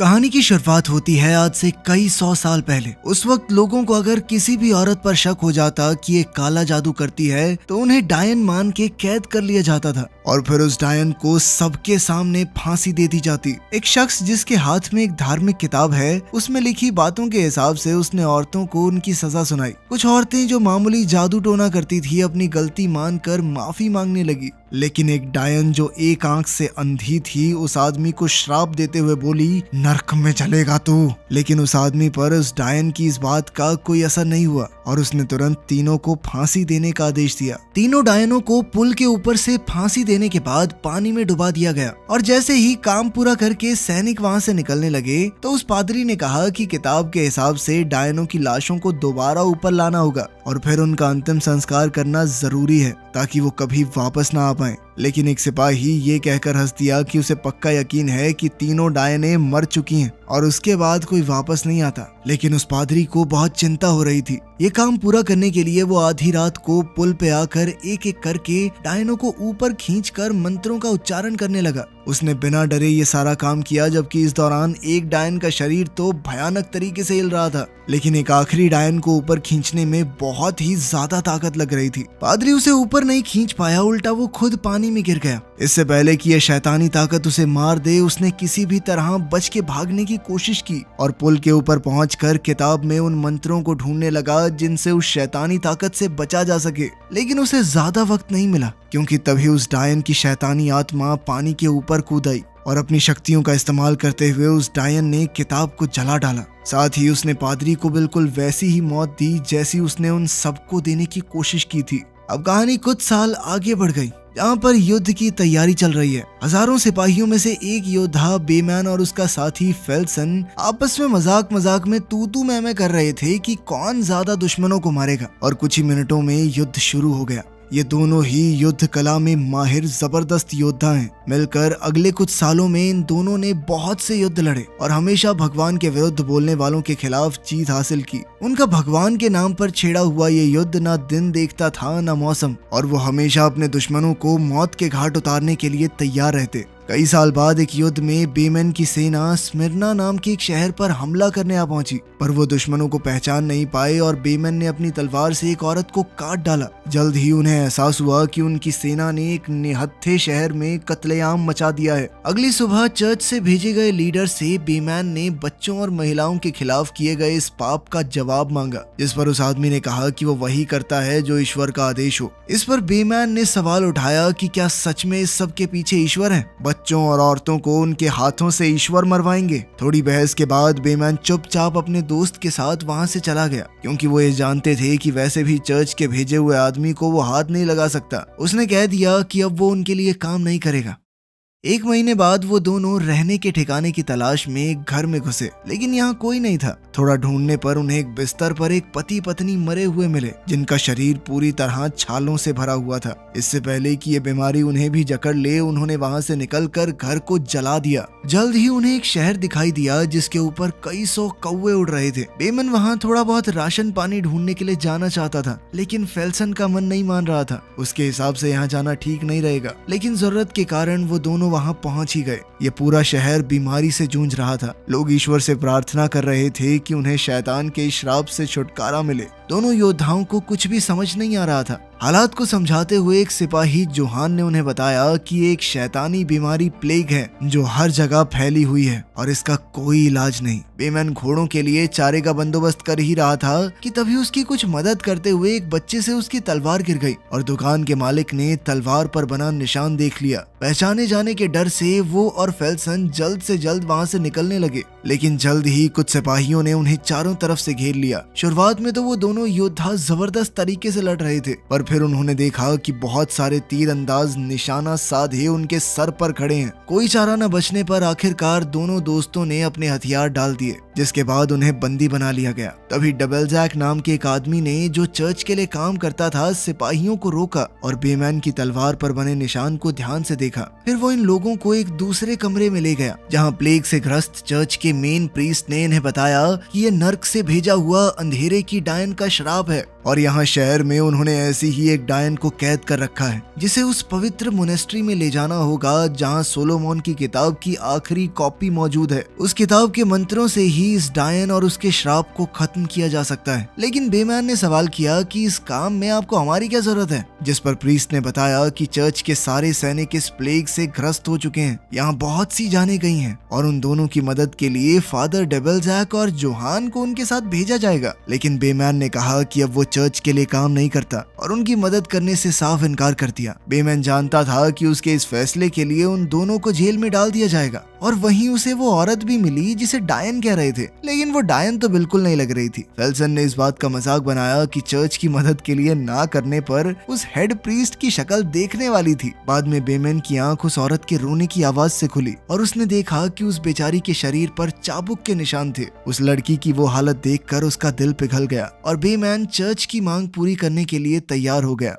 कहानी की शुरुआत होती है आज से कई 100 साल पहले। उस वक्त लोगों को अगर किसी भी औरत पर शक हो जाता कि ये काला जादू करती है तो उन्हें डायन मान के कैद कर लिया जाता था और फिर उस डायन को सबके सामने फांसी दे दी जाती। एक शख्स जिसके हाथ में एक धार्मिक किताब है, उसमें लिखी बातों के हिसाब से उसने औरतों को उनकी सजा सुनाई। कुछ औरतें जो मामूली जादू टोना करती थी अपनी गलती मानकर माफी मांगने लगी, लेकिन एक डायन जो एक आंख से अंधी थी उस आदमी को श्राप देते हुए बोली, नरक में चलेगा तू। लेकिन उस आदमी पर उस डायन की इस बात का कोई असर नहीं हुआ और उसने तुरंत तीनों को फांसी देने का आदेश दिया। तीनों डायनों को पुल के ऊपर से फांसी देने के बाद पानी में डुबा दिया गया और जैसे ही काम पूरा करके सैनिक वहां से निकलने लगे तो उस पादरी ने कहा कि किताब के हिसाब से डायनों की लाशों को दोबारा ऊपर लाना होगा और फिर उनका अंतिम संस्कार करना जरूरी है ताकि वो कभी वापस ना आ पाए। लेकिन एक सिपाही ये कहकर हंस दिया कि उसे पक्का यकीन है कि तीनों डायनें मर चुकी हैं और उसके बाद कोई वापस नहीं आता। लेकिन उस पादरी को बहुत चिंता हो रही थी। ये काम पूरा करने के लिए वो आधी रात को पुल पे आकर एक एक करके डायनों को ऊपर खींचकर मंत्रों का उच्चारण करने लगा। उसने बिना डरे ये सारा काम किया, जबकि इस दौरान एक डायन का शरीर तो भयानक तरीके से हिल रहा था, लेकिन एक आखिरी डायन को ऊपर खींचने में बहुत ही ज्यादा ताकत लग रही थी। पादरी उसे ऊपर नहीं खींच पाया, उल्टा वो खुद पानी में गिर गया। इससे पहले कि यह शैतानी ताकत उसे मार दे, उसने किसी भी तरह बच के भागने की कोशिश की और पुल के ऊपर पहुंचकर किताब में उन मंत्रों को ढूंढने लगा जिनसे उस शैतानी ताकत से बचा जा सके। लेकिन उसे ज्यादा वक्त नहीं मिला क्योंकि तभी उस डायन की शैतानी आत्मा पानी के ऊपर कूद आई और अपनी शक्तियों का इस्तेमाल करते हुए उस डायन ने किताब को जला डाला। साथ ही उसने पादरी को बिल्कुल वैसी ही मौत दी जैसी उसने उन सबको देने की कोशिश की थी। अब कहानी कुछ साल आगे बढ़ गई जहाँ पर युद्ध की तैयारी चल रही है। हजारों सिपाहियों में से एक योद्धा बेमैन और उसका साथी फेल्सन आपस में मजाक में तू मैं कर रहे थे कि कौन ज्यादा दुश्मनों को मारेगा और कुछ ही मिनटों में युद्ध शुरू हो गया। ये दोनों ही युद्ध कला में माहिर जबरदस्त योद्धा हैं। मिलकर अगले कुछ सालों में इन दोनों ने बहुत से युद्ध लड़े और हमेशा भगवान के विरुद्ध बोलने वालों के खिलाफ जीत हासिल की। उनका भगवान के नाम पर छेड़ा हुआ ये युद्ध ना दिन देखता था ना मौसम, और वो हमेशा अपने दुश्मनों को मौत के घाट उतारने के लिए तैयार रहते। कई साल बाद एक युद्ध में बेमन की सेना स्मिर्ना नाम के एक शहर पर हमला करने आ पहुंची, पर वो दुश्मनों को पहचान नहीं पाए और बेमन ने अपनी तलवार से एक औरत को काट डाला। जल्द ही उन्हें एहसास हुआ कि उनकी सेना ने एक निहत्थे शहर में कत्लेआम मचा दिया है। अगली सुबह चर्च से भेजे गए लीडर से बेमन ने बच्चों और महिलाओं के खिलाफ किए गए इस पाप का जवाब मांगा, जिस पर उस आदमी ने कहा कि वो वही करता है जो ईश्वर का आदेश हो। इस पर बेमन ने सवाल उठाया कि क्या सच में इस सब के पीछे ईश्वर है? बच्चों और औरतों को उनके हाथों से ईश्वर मरवाएंगे? थोड़ी बहस के बाद बेमन चुपचाप अपने दोस्त के साथ वहां से चला गया, क्योंकि वो ये जानते थे कि वैसे भी चर्च के भेजे हुए आदमी को वो हाथ नहीं लगा सकता। उसने कह दिया कि अब वो उनके लिए काम नहीं करेगा। एक महीने बाद वो दोनों रहने के ठिकाने की तलाश में एक घर में घुसे, लेकिन यहाँ कोई नहीं था। थोड़ा ढूंढने पर उन्हें एक बिस्तर पर एक पति पत्नी मरे हुए मिले, जिनका शरीर पूरी तरह छालों से भरा हुआ था। इससे पहले कि ये बीमारी उन्हें भी जकड़ ले, उन्होंने वहां से निकलकर घर को जला दिया। जल्द ही उन्हें एक शहर दिखाई दिया जिसके ऊपर कई 100 कौवे उड़ रहे थे। बेमन वहाँ थोड़ा बहुत राशन पानी ढूंढने के लिए जाना चाहता था, लेकिन फेल्सन का मन नहीं मान रहा था। उसके हिसाब से यहाँ जाना ठीक नहीं रहेगा, लेकिन जरूरत के कारण वो दोनों वहां पहुंच ही गए। ये पूरा शहर बीमारी से जूझ रहा था। लोग ईश्वर से प्रार्थना कर रहे थे कि उन्हें शैतान के श्राप से छुटकारा मिले। दोनों योद्धाओं को कुछ भी समझ नहीं आ रहा था। हालात को समझाते हुए एक सिपाही जोहान ने उन्हें बताया कि एक शैतानी बीमारी प्लेग है जो हर जगह फैली हुई है और इसका कोई इलाज नहीं। बेमन घोड़ों के लिए चारे का बंदोबस्त कर ही रहा था कि तभी उसकी कुछ मदद करते हुए एक बच्चे से उसकी तलवार गिर गई और दुकान के मालिक ने तलवार पर बना निशान देख लिया। पहचाने जाने के डर से वो और फेल्सन जल्द से जल्द वहां से निकलने लगे, लेकिन जल्द ही कुछ सिपाहियों ने उन्हें चारों तरफ से घेर लिया। शुरुआत में तो वो दोनों योद्धा जबरदस्त तरीके से लड़ रहे थे, पर फिर उन्होंने देखा कि बहुत सारे तीरंदाज निशाना साधे उनके सर पर खड़े हैं। कोई चारा न बचने पर आखिरकार दोनों दोस्तों ने अपने हथियार डाल दिए जिसके बाद उन्हें बंदी बना लिया गया। तभी डबल जैक नाम के एक आदमी ने, जो चर्च के लिए काम करता था, सिपाहियों को रोका और बेमैन की तलवार पर बने निशान को ध्यान से देखा। फिर वो इन लोगों को एक दूसरे कमरे में ले गया जहाँ प्लेग से ग्रस्त चर्च के मेन प्रीस्ट ने इन्हें बताया कि ये नर्क से भेजा हुआ अंधेरे की डायन का श्राप है और यहाँ शहर में उन्होंने ऐसी ही एक डायन को कैद कर रखा है जिसे उस पवित्र मोनेस्ट्री में ले जाना होगा जहाँ सोलोमन की किताब की आखिरी कॉपी मौजूद है। उस किताब के मंत्रों से ही इस डायन और उसके श्राप को खत्म किया जा सकता है। लेकिन बेमैन ने सवाल किया कि इस काम में आपको हमारी क्या जरूरत है, जिस पर प्रीस्ट ने बताया कि चर्च के सारे सैनिक इस प्लेग से ग्रस्त हो चुके हैं, यहाँ बहुत सी जाने गई हैं और उन दोनों की मदद के लिए फादर डबल जैक और जोहान को उनके साथ भेजा जाएगा। लेकिन बेमैन ने कहा कि अब वो चर्च के लिए काम नहीं करता और उनकी मदद करने से साफ इनकार कर दिया। बेमैन जानता था कि उसके इस फैसले के लिए उन दोनों को जेल में डाल दिया जाएगा और वहीं उसे वो औरत भी मिली जिसे डायन कह रहे थे, लेकिन वो डायन तो बिल्कुल नहीं लग रही थी। फेल्सन ने इस बात का मजाक बनाया कि चर्च की मदद के लिए ना करने पर उस हेड प्रीस्ट की शक्ल देखने वाली थी। बाद में बेमैन की आंख उस औरत के रोने की आवाज से खुली और उसने देखा कि उस बेचारी के शरीर पर चाबुक के निशान थे। उस लड़की की वो हालत देखकर उसका दिल पिघल गया और बेमैन चर्च की मांग पूरी करने के लिए तैयार हो गया।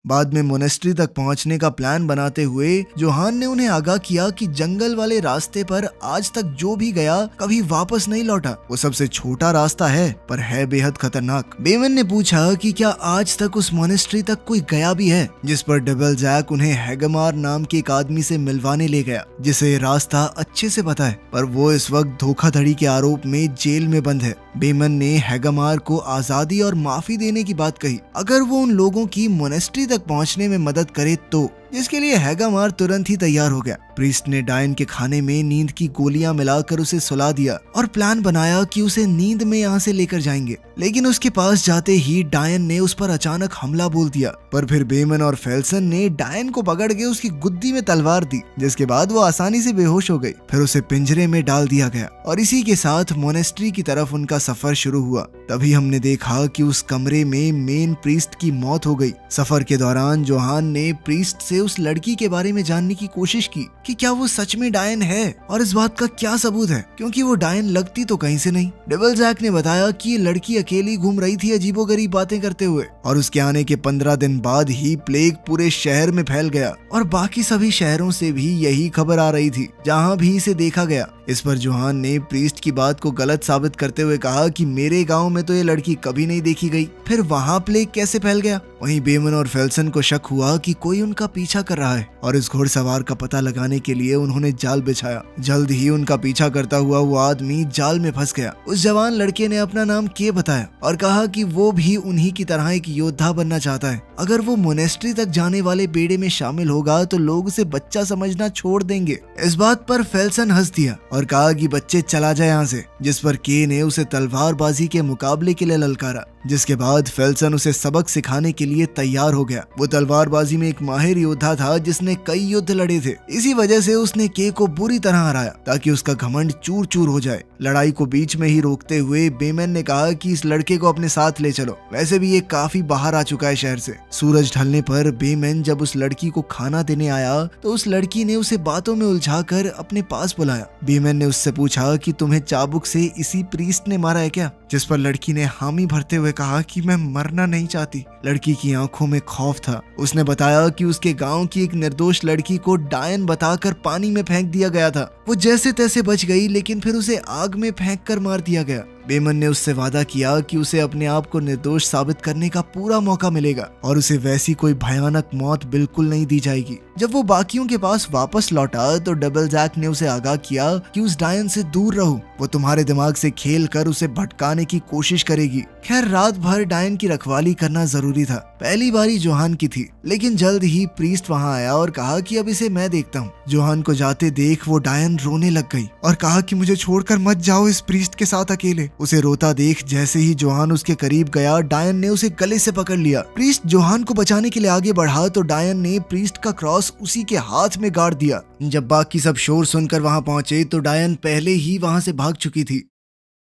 बाद में मोनेस्ट्री तक पहुंचने का प्लान बनाते हुए जोहान ने उन्हें आगाह किया कि जंगल वाले रास्ते पर आज तक जो भी गया कभी वापस नहीं लौटा। वो सबसे छोटा रास्ता है पर है बेहद खतरनाक। बेमैन ने पूछा कि क्या आज तक उस मोनेस्ट्री तक कोई गया भी है, जिस पर डबल जैक उन्हें हैगमार नाम के एक आदमी से मिलवाने ले गया जिसे रास्ता अच्छे से पता है, पर वो इस वक्त धोखाधड़ी के आरोप में जेल में बंद है। बेमन ने हैगमार को आजादी और माफी देने की बात कही अगर वो उन लोगों की मोनेस्ट्री तक पहुंचने में मदद करे तो, जिसके लिए हैगमार तुरंत ही तैयार हो गया। प्रीस्ट ने डायन के खाने में नींद की गोलियां मिलाकर उसे सुला दिया और प्लान बनाया कि उसे नींद में यहाँ से लेकर जाएंगे। लेकिन उसके पास जाते ही डायन ने उस पर अचानक हमला बोल दिया, पर फिर बेमन और फेल्सन ने डायन को पकड़ के उसकी गुद्दी में तलवार दी, जिसके बाद वो आसानी से बेहोश हो गई। फिर उसे पिंजरे में डाल दिया गया और इसी के साथ मोनेस्ट्री की तरफ उनका सफर शुरू हुआ। तभी हमने देखा कि उस कमरे में मेन प्रीस्ट की मौत हो गई। सफर के दौरान जोहान ने प्रीस्ट से उस लड़की के बारे में जानने की कोशिश की कि क्या वो सच में डायन है और इस बात का क्या सबूत है, क्योंकि वो डायन लगती तो कहीं से नहीं। डबल जैक ने बताया कि ये लड़की अकेली घूम रही थी अजीबोगरीब बातें करते हुए और उसके आने के 15 दिन बाद ही प्लेग पूरे शहर में फैल गया और बाकी सभी शहरों से भी यही खबर आ रही थी जहाँ भी इसे देखा गया। इस पर जोहान ने प्रीस्ट की बात को गलत साबित करते हुए कहा कि मेरे गांव में तो ये लड़की कभी नहीं देखी गई, फिर वहाँ प्लेग कैसे फैल गया। वहीं बेमन और फेल्सन को शक हुआ कि कोई उनका पीछा कर रहा है और इस घुड़सवार का पता लगाने के लिए उन्होंने जाल बिछाया। जल्द ही उनका पीछा करता हुआ वो आदमी जाल में फंस गया। उस जवान लड़के ने अपना नाम के बताया और कहा कि वो भी उन्हीं की तरह एक योद्धा बनना चाहता है। अगर वो मोनेस्ट्री तक जाने वाले बेड़े में शामिल होगा तो लोग उसे बच्चा समझना छोड़ देंगे। इस बात पर फेल्सन हंस दिया और कहा कि बच्चे चला जाए यहाँ से, जिस पर के ने उसे तलवारबाजी के मुकाबले के लिए ललकारा, जिसके बाद फेल्सन उसे सबक सिखाने के लिए तैयार हो गया। वो तलवारबाजी में एक माहिर योद्धा था जिसने कई युद्ध लड़े थे। इसी वजह से उसने के को बुरी तरह हराया ताकि उसका घमंड चूर चूर हो जाए। लड़ाई को बीच में ही रोकते हुए बेमन ने कहा कि इस लड़के को अपने साथ ले चलो, वैसे भी ये काफी बाहर आ चुका है शहर से। सूरज ढलने पर बेमन जब उस लड़की को खाना देने आया तो उस लड़की ने उसे बातों में उलझाकर अपने पास बुलाया। बेमन ने उससे पूछा कि तुम्हें चाबुक से इसी प्रीस्ट ने मारा है क्या, जिस पर लड़की ने हामी भरते हुए कहा कि मैं मरना नहीं चाहती। लड़की की आंखों में खौफ था। उसने बताया कि उसके गांव की एक निर्दोष लड़की को डायन बताकर पानी में फेंक दिया गया था। वो जैसे तैसे बच गई, लेकिन फिर उसे आग में फेंक कर मार दिया गया। बेमन ने उससे वादा किया कि उसे अपने आप को निर्दोष साबित करने का पूरा मौका मिलेगा और उसे वैसी कोई भयानक मौत बिल्कुल नहीं दी जाएगी। जब वो बाकियों के पास वापस लौटा तो डबल जैक ने उसे आगाह किया कि उस डायन से दूर रहो, वो तुम्हारे दिमाग से खेल कर उसे भटकाने की कोशिश करेगी। खैर, रात भर डायन की रखवाली करना जरूरी था। पहली बारी जोहान की थी, लेकिन जल्द ही प्रीस्ट वहाँ आया और कहा कि अब इसे मैं देखता हूँ। जोहान को जाते देख वो डायन रोने लग गई और कहा कि मुझे छोड़कर मत जाओ इस प्रीस्ट के साथ अकेले। उसे रोता देख जैसे ही जोहान उसके करीब गया, डायन ने उसे गले से पकड़ लिया। प्रीस्ट जोहान को बचाने के लिए आगे बढ़ा तो डायन ने प्रीस्ट का क्रॉस उसी के हाथ में गाड़ दिया। जब बाकी सब शोर सुनकर वहां पहुंचे तो डायन पहले ही वहां से भाग चुकी थी।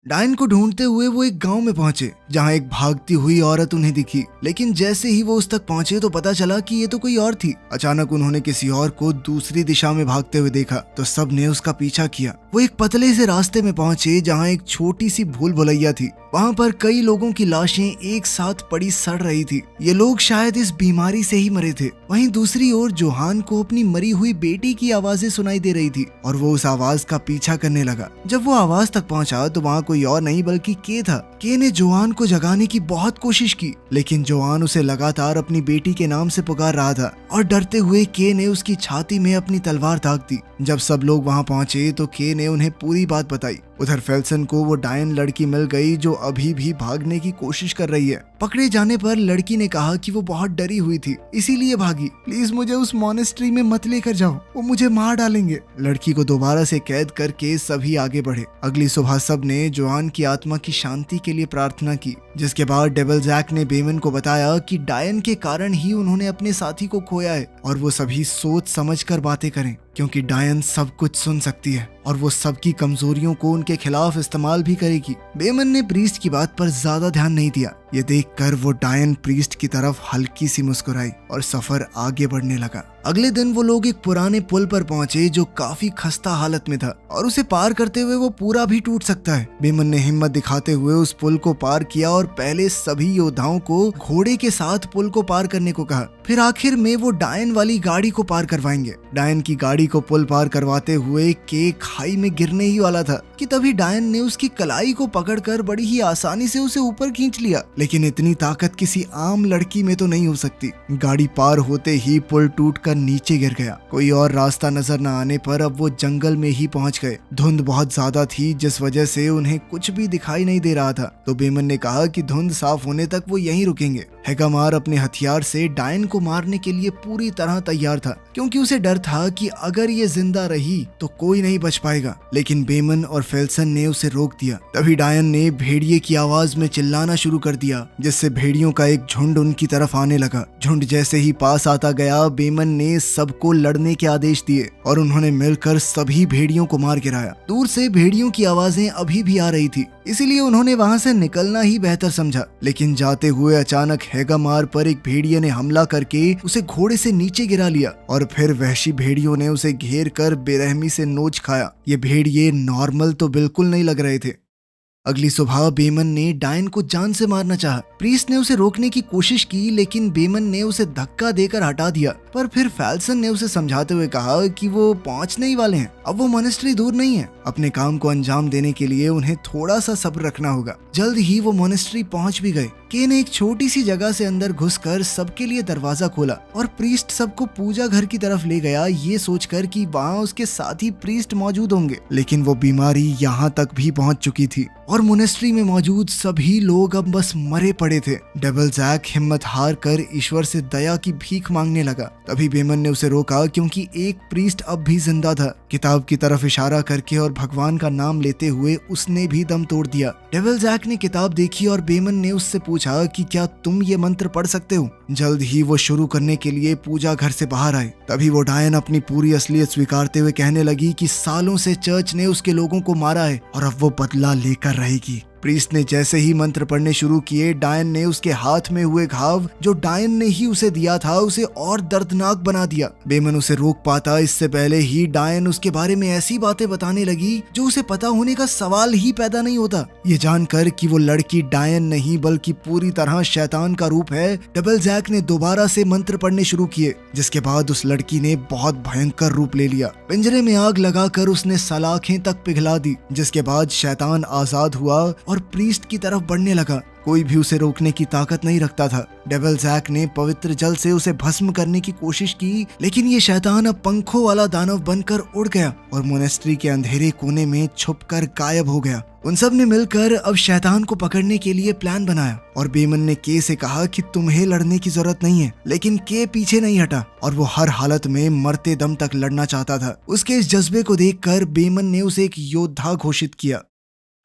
डायन को ढूंढते हुए वो एक गांव में पहुंचे जहां एक भागती हुई औरत उन्हें दिखी, लेकिन जैसे ही वो उस तक पहुंचे तो पता चला कि ये तो कोई और थी। अचानक उन्होंने किसी और को दूसरी दिशा में भागते हुए देखा तो सब ने उसका पीछा किया। वो एक पतले से रास्ते में पहुंचे जहां एक छोटी सी भूल भुलैया थी। वहां पर कई लोगों की लाशें एक साथ पड़ी सड़ रही थी। ये लोग शायद इस बीमारी से ही मरे थे। वहीं दूसरी ओर जोहान को अपनी मरी हुई बेटी की आवाजें सुनाई दे रही थी और वो उस आवाज का पीछा करने लगा। जब वो आवाज तक पहुंचा तो वहाँ कोई और नहीं बल्कि के था। के ने जोहान को जगाने की बहुत कोशिश की, लेकिन जोहान उसे लगातार अपनी बेटी के नाम से पुकार रहा था और डरते हुए के ने उसकी छाती में अपनी तलवार दाग दी। जब सब लोग वहाँ पहुंचे तो के ने उन्हें पूरी बात बताई। उधर फेल्सन को वो डायन लड़की मिल गई जो अभी भी भागने की कोशिश कर रही है। पकड़े जाने पर लड़की ने कहा कि वो बहुत डरी हुई थी इसीलिए भागी। प्लीज मुझे उस मॉनेस्ट्री में मत लेकर जाओ, वो मुझे मार डालेंगे। लड़की को दोबारा से कैद करके सभी आगे बढ़े। अगली सुबह सब ने जोहान की आत्मा की शांति के लिए प्रार्थना की, जिसके बाद डेविल जैक ने बेमन को बताया कि डायन के कारण ही उन्होंने अपने साथी को खोया है और वो सभी सोच समझ कर बातें करें, क्योंकि डायन सब कुछ सुन सकती है और वो सबकी कमजोरियों को उनके खिलाफ इस्तेमाल भी करेगी। बेमन ने प्रीस्ट की बात पर ज्यादा ध्यान नहीं दिया। ये देखकर वो डायन प्रीस्ट की तरफ हल्की सी मुस्कुराई और सफर आगे बढ़ने लगा। अगले दिन वो लोग एक पुराने पुल पर पहुंचे जो काफी खस्ता हालत में था और उसे पार करते हुए वो पूरा भी टूट सकता है। बेमन ने हिम्मत दिखाते हुए उस पुल को पार किया और पहले सभी योद्धाओं को घोड़े के साथ पुल को पार करने को कहा। फिर आखिर में वो डायन वाली गाड़ी को पार करवाएंगे। डायन की गाड़ी को पुल पार करवाते हुए के खाई में गिरने ही वाला था कि तभी डायन ने उसकी कलाई को पकड़कर बड़ी ही आसानी से उसे ऊपर खींच लिया। लेकिन इतनी ताकत किसी आम लड़की में तो नहीं हो सकती। गाड़ी पार होते ही पुल टूटकर नीचे गिर गया। कोई और रास्ता नजर न आने पर अब वो जंगल में ही पहुंच गए। धुंध बहुत ज्यादा थी जिस वजह से उन्हें कुछ भी दिखाई नहीं दे रहा था। तो बेमन ने कहा कि धुंध साफ होने तक वो यहीं रुकेंगे। हेगामार अपने हथियार से डायन को मारने के लिए पूरी तरह तैयार था, क्योंकि उसे डर था कि अगर ये जिंदा रही तो कोई नहीं बच पाएगा। लेकिन बेमन और फेल्सन ने उसे रोक दिया। तभी डायन ने भेड़िए की आवाज में चिल्लाना शुरू कर दिया, जिससे भेड़ियों का एक झुंड उनकी तरफ आने लगा। झुंड जैसे ही पास आता गया, बेमन ने सबको लड़ने के आदेश दिए और उन्होंने मिलकर सभी भेड़ियों को मार गिराया। दूर से भेड़ियों की आवाजें अभी भी आ रही थी, इसीलिए उन्होंने वहां से निकलना ही बेहतर समझा। लेकिन जाते हुए अचानक हेगामार पर एक भेड़िए ने हमला करके उसे घोड़े से नीचे गिरा लिया और फिर वहशी भेड़ियों ने उसे घेर कर बेरहमी से नोच खाया। ये भेड़िए नॉर्मल तो बिल्कुल नहीं लग रहे थे। अगली सुबह बेमन ने डायन को जान से मारना चाहा। प्रीस्ट ने उसे रोकने की कोशिश की, लेकिन बेमन ने उसे धक्का देकर हटा दिया। पर फिर फेल्सन ने उसे समझाते हुए कहा कि वो पहुंचने ही वाले हैं, अब वो मोनेस्ट्री दूर नहीं है। अपने काम को अंजाम देने के लिए उन्हें थोड़ा सा सब्र रखना होगा। जल्द ही वो मोनेस्ट्री पहुंच भी गए। के ने एक छोटी सी जगह से अंदर घुसकर सबके लिए दरवाजा खोला और प्रीस्ट सबको पूजा घर की तरफ ले गया, ये सोचकर कि वहाँ उसके साथी प्रीस्ट मौजूद होंगे। लेकिन वो बीमारी यहाँ तक भी पहुँच चुकी थी और मोनेस्ट्री में मौजूद सभी लोग अब बस मरे पड़े थे। डेविल जैक हिम्मत हार कर ईश्वर से दया की भीख मांगने लगा। तभी बेमन ने उसे रोका, क्योंकि एक प्रीस्ट अब भी जिंदा था। किताब की तरफ इशारा करके और भगवान का नाम लेते हुए उसने भी दम तोड़ दिया। डेविल जैक ने किताब देखी और बेमन ने उससे पूछा कि क्या तुम ये मंत्र पढ़ सकते हो। जल्द ही वो शुरू करने के लिए पूजा घर से बाहर आए। तभी वो डायन अपनी पूरी असलियत स्वीकारते हुए कहने लगी कि सालों से चर्च ने उसके लोगों को मारा है और अब वो बदला लेकर रहेगी। प्रीस्ट ने जैसे ही मंत्र पढ़ने शुरू किए, डायन ने उसके हाथ में हुए घाव जो डायन ने ही उसे दिया था उसे और दर्दनाक बना दिया। बेमन उसे रोक पाता इससे पहले ही डायन उसके बारे में ऐसी बातें बताने लगी जो उसे पता होने का सवाल ही पैदा नहीं होता। ये जानकर कि वो लड़की डायन नहीं बल्कि पूरी तरह शैतान का रूप है, डेविल जैक ने दोबारा से मंत्र पढ़ने शुरू किए, जिसके बाद उस लड़की ने बहुत भयंकर रूप ले लिया। पिंजरे में आग लगाकर उसने सलाखें तक पिघला दी, जिसके बाद शैतान आजाद हुआ और प्रीस्ट की तरफ बढ़ने लगा। कोई भी उसे रोकने की ताकत नहीं रखता था। डेविल जैक ने पवित्र जल से उसे भस्म करने की कोशिश की, लेकिन ये शैतान अब पंखों वाला दानव बनकर उड़ गया और मोनेस्ट्री के अंधेरे कोने में छुपकर गायब हो गया। उन सब ने मिलकर अब शैतान को पकड़ने के लिए प्लान बनाया और बेमन ने के से कहा कि तुम्हें लड़ने की जरूरत नहीं है। लेकिन के पीछे नहीं हटा और वो हर हालत में मरते दम तक लड़ना चाहता था। उसके इस जज्बे को देखकर बेमन ने उसे एक योद्धा घोषित किया।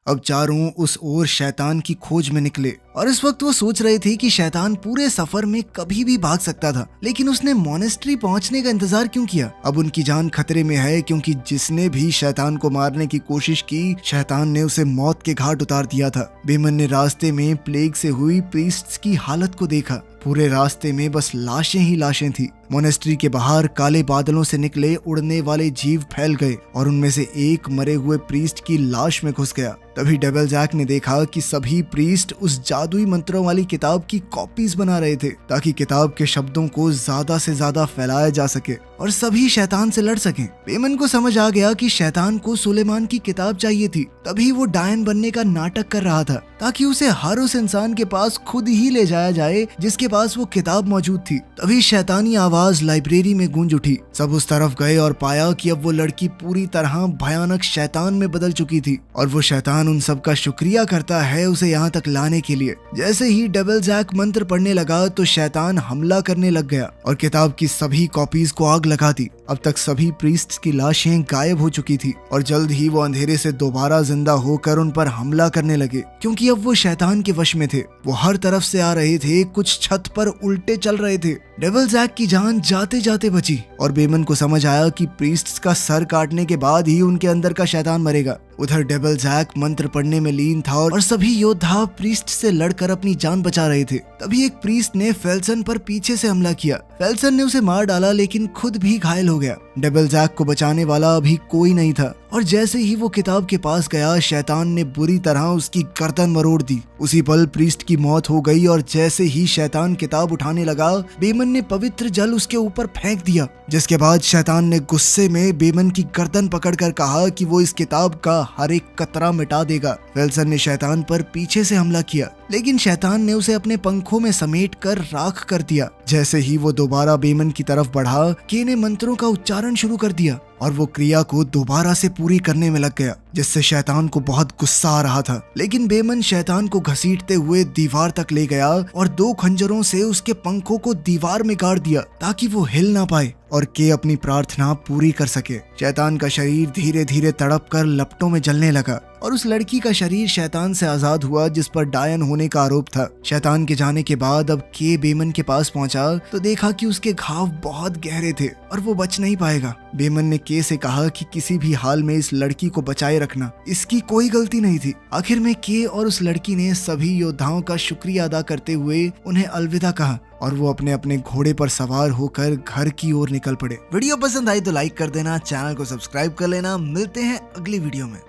अब चारों उस ओर शैतान की खोज में निकले और इस वक्त वो सोच रहे थे कि शैतान पूरे सफर में कभी भी भाग सकता था, लेकिन उसने मॉनेस्ट्री पहुंचने का इंतजार क्यों किया? अब उनकी जान खतरे में है, क्योंकि जिसने भी शैतान को मारने की कोशिश की, शैतान ने उसे मौत के घाट उतार दिया था। बेमन ने रास्ते में प्लेग से हुई प्रीस्ट्स की हालत को देखा। पूरे रास्ते में बस लाशें ही लाशें थी। मोनेस्ट्री के बाहर काले बादलों से निकले उड़ने वाले जीव फैल गए और उनमें से एक मरे हुए प्रीस्ट की लाश में घुस गया। तभी डेविल जैक ने देखा कि सभी प्रीस्ट उस जादुई मंत्रों वाली किताब की कॉपीज बना रहे थे, ताकि किताब के शब्दों को ज्यादा से ज्यादा फैलाया जा सके और सभी शैतान से लड़ सकें। बेमन को समझ आ गया कि शैतान को सुलेमान की किताब चाहिए थी, तभी वो डायन बनने का नाटक कर रहा था, ताकि उसे हर उस इंसान के पास खुद ही ले जाया जाए जिसके पास वो किताब मौजूद थी। तभी शैतानी आवाज लाइब्रेरी में गूंज उठी। सब उस तरफ गए और पाया कि अब वो लड़की पूरी तरह भयानक शैतान में बदल चुकी थी और वो शैतान उन सब का शुक्रिया करता है उसे यहाँ तक लाने के लिए। जैसे ही डेविल जैक मंत्र पढ़ने लगा तो शैतान हमला करने लग गया और किताब की सभी कॉपीज को आग लगा दी। अब तक सभी प्रीस्ट्स की लाशें गायब हो चुकी थी और जल्द ही वो अंधेरे से दोबारा जिंदा होकर उन पर हमला करने लगे, क्योंकि अब वो शैतान के वश में थे। वो हर तरफ से आ रहे थे, कुछ छत पर उल्टे चल रहे थे। डेविल जैक की जान जाते जाते बची और बेमन को समझ आया कि प्रीस्ट्स का सर काटने के बाद ही उनके अंदर का शैतान मरेगा। उधर डेविल जैक मंत्र पढ़ने में लीन था और सभी योद्धा प्रीस्ट से लड़कर अपनी जान बचा रहे थे। तभी एक प्रीस्ट ने फेल्सन पर पीछे से हमला किया। फेल्सन ने उसे मार डाला, लेकिन खुद भी घायल हो गया। डेविल जैक को बचाने वाला अभी कोई नहीं था और जैसे ही वो किताब के पास गया, शैतान ने बुरी तरह उसकी गर्दन मरोड़ दी। उसी पल प्रीस्ट की मौत हो गई और जैसे ही शैतान किताब उठाने लगा, बेमन ने पवित्र जल उसके ऊपर फेंक दिया, जिसके बाद शैतान ने गुस्से में बेमन की गर्दन पकड़कर कहा कि वो इस किताब का हर एक कतरा मिटा देगा। फेल्सन ने शैतान पर पीछे से हमला किया, लेकिन शैतान ने उसे अपने पंखों में समेटकर राख कर दिया। जैसे ही वो दोबारा बेमन की तरफ बढ़ा, के ने मंत्रों का उच्चारण शुरू कर दिया और वो क्रिया को दोबारा से पूरी करने में लग गया, जिससे शैतान को बहुत गुस्सा आ रहा था। लेकिन बेमन शैतान को घसीटते हुए दीवार तक ले गया और 2 खंजरों से उसके पंखों को दीवार में गाड़ दिया ताकि वो हिल ना पाए और के अपनी प्रार्थना पूरी कर सके। शैतान का शरीर धीरे धीरे तड़प कर लपटों में जलने लगा और उस लड़की का शरीर शैतान से आजाद हुआ जिस पर डायन होने का आरोप था। शैतान के जाने के बाद अब के बेमन के पास पहुंचा तो देखा कि उसके घाव बहुत गहरे थे और वो बच नहीं पाएगा। बेमन ने के से कहा कि किसी भी हाल में इस लड़की को बचाए रखना, इसकी कोई गलती नहीं थी। आखिर में के और उस लड़की ने सभी योद्धाओं का शुक्रिया अदा करते हुए उन्हें अलविदा कहा और वो अपने अपने घोड़े पर सवार होकर घर की ओर निकल पड़े। वीडियो पसंद आई तो लाइक कर देना, चैनल को सब्सक्राइब कर लेना। मिलते हैं अगली वीडियो में।